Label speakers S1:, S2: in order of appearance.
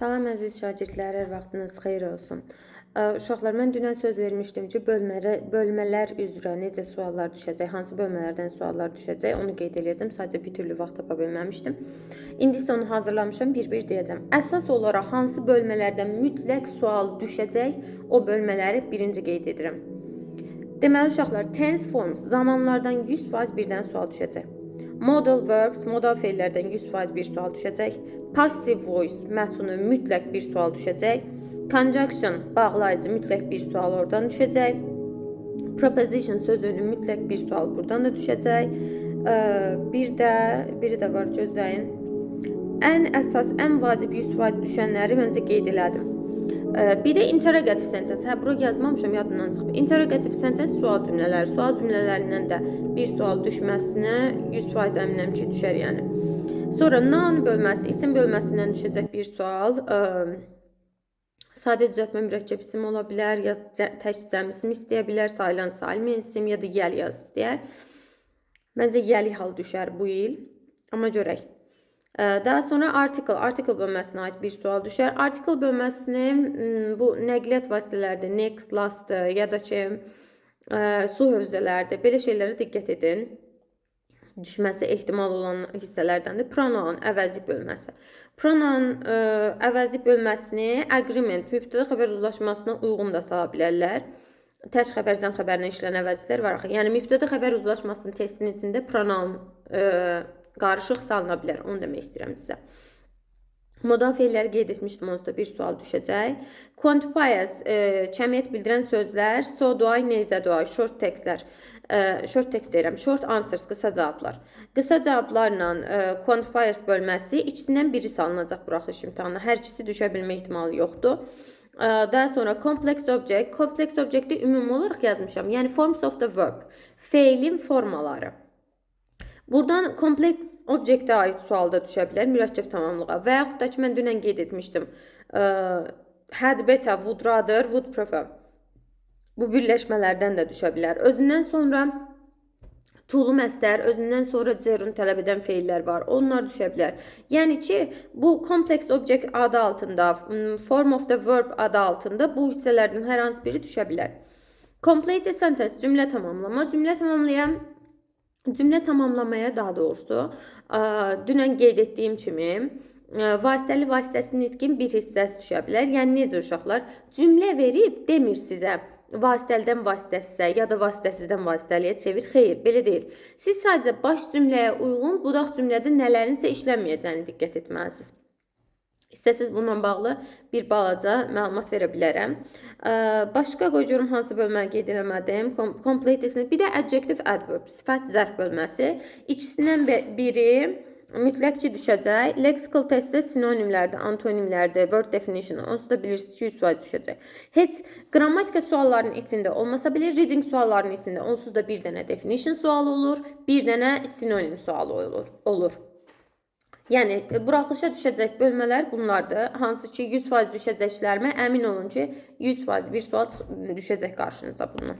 S1: Salam əziz şagirdlər, hər vaxtınız xeyir olsun. Uşaqlar, mən dünən söz vermişdim ki, bölmələr üzrə necə suallar düşəcək, hansı bölmələrdən suallar düşəcək, onu qeyd edəcəm. Sadəcə bir türlü vaxt tapa bilməmişdim. İndi isə onu hazırlamışam, bir-bir deyəcəm. Əsas olaraq hansı bölmələrdən mütləq sual düşəcək, o bölmələri birinci qeyd edirəm. Deməli uşaqlar, tense forms zamanlardan 100% birdən sual düşəcək. Modal verbs, modal feillərdən 100% bir sual düşəcək. Passive voice məhsunu mütləq bir sual düşəcək. Conjunction bağlayıcı mütləq bir sual oradan düşəcək. Preposition sözünün mütləq bir sual buradan da düşəcək. Biri də var, gözləyin. Ən əsas, ən vacib 100% düşənləri məncə qeyd elədim. Bir də interrogative sentence. Bura yazmamışam, yadımdan çıxıb. Interrogative sentence sual cümlələri. Sual cümlələrindən də bir sual düşməsinə 100% əminəm ki, düşər yəni. Sonra noun bölməsi, isim bölməsindən düşəcək bir sual. Sadə düzəltmə mürəkkəb isim ola bilər, ya tək cəm isim istəyə bilər, sayılan sayılmayan isim, ya da yəl yaz istəyər. Məncə yəli hal düşər bu il. Amma görək. Daha sonra article bölməsinə aid bir sual düşər. Article bölməsini bu nəqliyyat vasitələrdə next, last ya da ki su hövzələrdə belə şeylərə diqqət edin. Düşməsi ehtimal olan hissələrdəndir. Pronoun əvəzi bölməsi. Pronoun əvəzi bölməsini agreement, mübtəda xəbər uzlaşmasına uyğun da sala bilərlər. Təş xəbər, cəm xəbərinə işlən əvəzlər var. Yəni mübtəda xəbər uzlaşmasının testinin içində pronoun qarışıq salına bilər. Onu demək istəyirəm sizə. Modal feilləri qeyd etmişdim, onsuz bir sual düşəcək. Quantifiers, kəmiyyət bildirən sözlər, so do I, neyzə do I, short textlər. Short text deyirəm, short answers, qısa cavablar. Qısa cavablarla quantifiers bölməsi ikisindən biri salınacaq buraxılış imtahanına. Hər ikisi düşə bilmə ehtimalı yoxdur. Daha sonra complex object. Complex objecti ümumi olaraq yazmışam. Yəni forms of the verb. Feilin formaları. Buradan kompleks obyektə aid sualda düşə bilər, mürəkkəb tamamlığa. Və yaxud da ki, mən dünən qeyd etmişdim. Had better, would rather, would prefer. Bu birləşmələrdən də düşə bilər. Özündən sonra tulu məstər, özündən sonra gerund tələb edən feillər var. Onlar düşə bilər. Yəni ki, bu complex object adı altında, form of the verb adı altında bu hissələrdən hər hansı biri düşə bilər. Complete sentence, cümlə tamamlama. Cümlə tamamlamaya daha doğrusu dünən qeyd etdiyim kimi vasitəli vasitəsiz nitqin bir hissəsi düşə bilər. Yəni necə uşaqlar? Cümlə verib demir sizə vasitəlidən vasitəsizə ya da vasitəsizdən vasitəliyə çevir. Xeyr, belə deyil. Siz sadəcə baş cümləyə uyğun budaq cümlədə nələrinsə işlənməyəcəyini diqqət etməlisiniz. İstəsiz bununla bağlı bir balaca məlumat verə bilərəm. Başqa qoyucurum hansı bölməni qeyd eləmədim. Completeness, bir də adjective adverb, sifət zərf bölməsi. İkisindən biri mütləq ki düşəcək. Lexical testdə sinonimlərdə, antonimlərdə, word definition, onsuz da bilirsiniz ki 100% düşəcək. Heç qrammatika suallarının içində olmasa belə, reading suallarının içində onsuz da bir dənə definition sualı olur, bir dənə sinonim sualı olur. Yəni, buraxılışa düşəcək bölmələr bunlardır. Hansı ki 100% düşəcəklərimə əmin olun ki 100% bir sual düşəcək qarşınıza bundan.